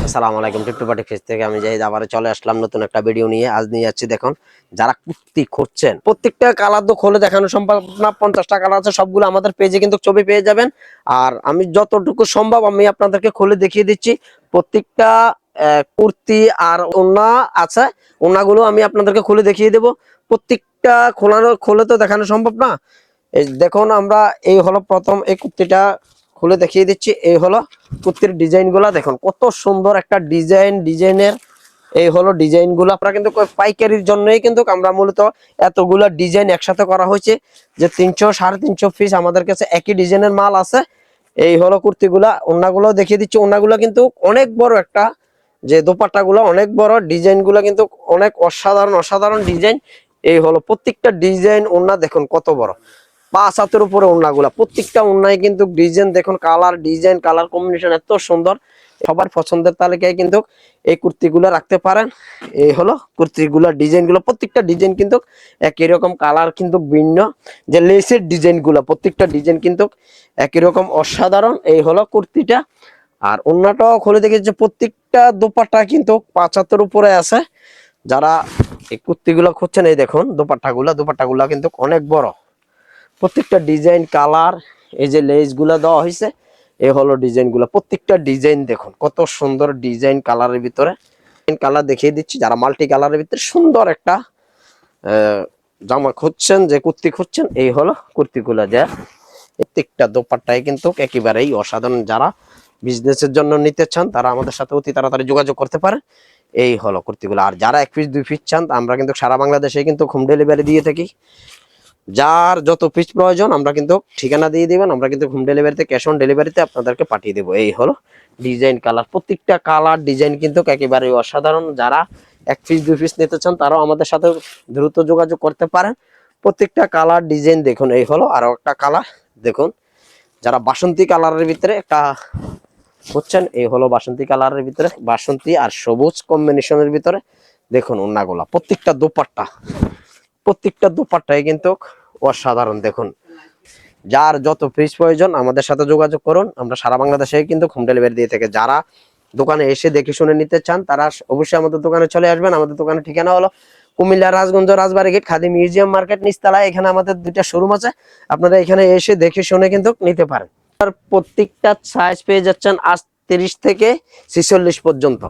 আসসালামু আলাইকুম। টিপটু পাটি ফেজ থেকে আমি জাহিদ আবারও চলে আসলাম নতুন একটা ভিডিও নিয়ে। আজ নিয়ে যাচ্ছি দেখুন, যারা কুর্তি খুঁজছেন, প্রত্যেকটা কালার তো খুলে দেখানো সম্ভব না। 50টা কালার আছে, সবগুলো আমাদের পেজে কিন্তু ছবি পেয়ে যাবেন। আর আমি যতটুকু সম্ভব আমি আপনাদেরকে খুলে দেখিয়ে দিচ্ছি। প্রত্যেকটা কুর্তি আর ওড়না আছে, ওড়নাগুলো আমি আপনাদেরকে খুলে দেখিয়ে দেবো। প্রত্যেকটা খুলে তো দেখানো সম্ভব না। এই দেখুন, আমরা এই হলো প্রথম এই কুর্তিটা খুলে দেখিয়ে দিচ্ছি। এই হলো কুর্তির ডিজাইন গুলা, দেখুন কত সুন্দর একটা ডিজাইনের এই হলো ডিজাইন গুলো। আপনারা কিন্তু পাইকারির জন্যই কিন্তু আমরা মূলত এতগুলা ডিজাইন একসাথে করা হয়েছে, যে 300 সাড়ে 300 পিস আমাদের কাছে একই ডিজাইনের মাল আছে। এই হলো কুর্তিগুলা। ওড়নাগুলো দেখিয়ে দিচ্ছি। ওড়নাগুলো কিন্তু অনেক বড় একটা, যে দোপাট্টা গুলো অনেক বড়, ডিজাইন গুলা কিন্তু অনেক অসাধারণ ডিজাইন। এই হলো প্রত্যেকটা ডিজাইন। ওড়না দেখুন কত বড়, 5 হাতের উপরে ওড়নাগুলা। প্রত্যেকটা ওড়নায় কিন্তু ডিজাইন দেখুন, ডিজাইন কালার কম্বিনেশন এত সুন্দর। সবার পছন্দের তালিকায় কিন্তু এই কুর্তিগুলো রাখতে পারেন। এই হলো কুর্তিগুলোর ডিজাইনগুলো, প্রত্যেকটা ডিজাইন কিন্তু একই রকম, কালার কিন্তু ভিন্ন। যে লেসের ডিজাইনগুলো, প্রত্যেকটা ডিজাইন কিন্তু একই রকম অসাধারণ। এই হলো কুর্তিটা। আর ওড়নাটাও খুলে দেখেছি, প্রত্যেকটা দোপাট্টা কিন্তু 5 হাতের উপরে আছে। যারা এই কুর্তিগুলো খুঁজছেন, এই দেখুন দোপাট্টাগুলা কিন্তু অনেক বড়। প্রত্যেকটা ডিজাইন কালার, এই যে লেস গুলা দেওয়া হয়েছে, এই হলো ডিজাইন গুলা। প্রত্যেকটা ডিজাইন দেখুন কত সুন্দর ডিজাইন কালারের ভিতরে। কালার দেখিয়ে দিচ্ছি, যারা মাল্টি কালারের ভিতরে সুন্দর একটা জামা খুঁজছেন, যে কুর্তি খুঁজছেন, এই হলো কুর্তিগুলা। যা প্রত্যেকটা দোপাট্টায় কিন্তু একেবারেই অসাধারণ। যারা বিজনেসের জন্য নিতে চান, তারা আমাদের সাথে অতি তাড়াতাড়ি যোগাযোগ করতে পারে। এই হলো কুর্তিগুলো। আর যারা 1 পিস 2 পিস চান, আমরা কিন্তু সারা বাংলাদেশে কিন্তু হোম ডেলিভারি দিয়ে থাকি। যার যত পিস প্রয়োজন আমরা কিন্তু ঠিকানা দিয়ে দিবেন, আমরা কিন্তু হোম ডেলিভারিতে, ক্যাশ অন ডেলিভারিতে আপনাদেরকে পাঠিয়ে দেবো। এই হলো ডিজাইন কালার, প্রত্যেকটা কালার ডিজাইন কিন্তু একেবারে অসাধারণ। যারা 1 পিস 2 পিস নিতে চান, তারাও আমাদের সাথে দ্রুত যোগাযোগ করতে পারেন। প্রত্যেকটা কালার ডিজাইন দেখুন। এই হলো আরো একটা কালার দেখুন, যারা বাসন্তী কালারের ভিতরে একটা হচ্ছেন, এই হলো বাসন্তী কালারের ভিতরে, বাসন্তী আর সবুজ কম্বিনেশনের ভিতরে দেখুন ওড়নাগুলা। প্রত্যেকটা দোপাট্টায় কিন্তু অসাধারণ। দেখুন, যার যত পিস প্রয়োজন আমাদের সাথে যোগাযোগ করুন, আমরা সারা বাংলাদেশে কিন্তু হোম ডেলিভারি দিয়ে থাকি। যারা দোকানে এসে দেখে শুনে নিতে চান, তারা অবশ্যই আমাদের দোকানে চলে আসবেন। আমাদের দোকানের ঠিকানা হলো কুমিল্লা রাজগঞ্জ রাজবাড়ী গেট, খাদি মিউজিয়াম মার্কেট নিচতলায়। এখানে আমাদের 2টা শোরুম আছে, আপনারা এখানে এসে দেখে শুনে কিন্তু নিতে পারেন। আর প্রত্যেকটা সাইজ পেয়ে যাচ্ছেন 30 থেকে 46 পর্যন্ত।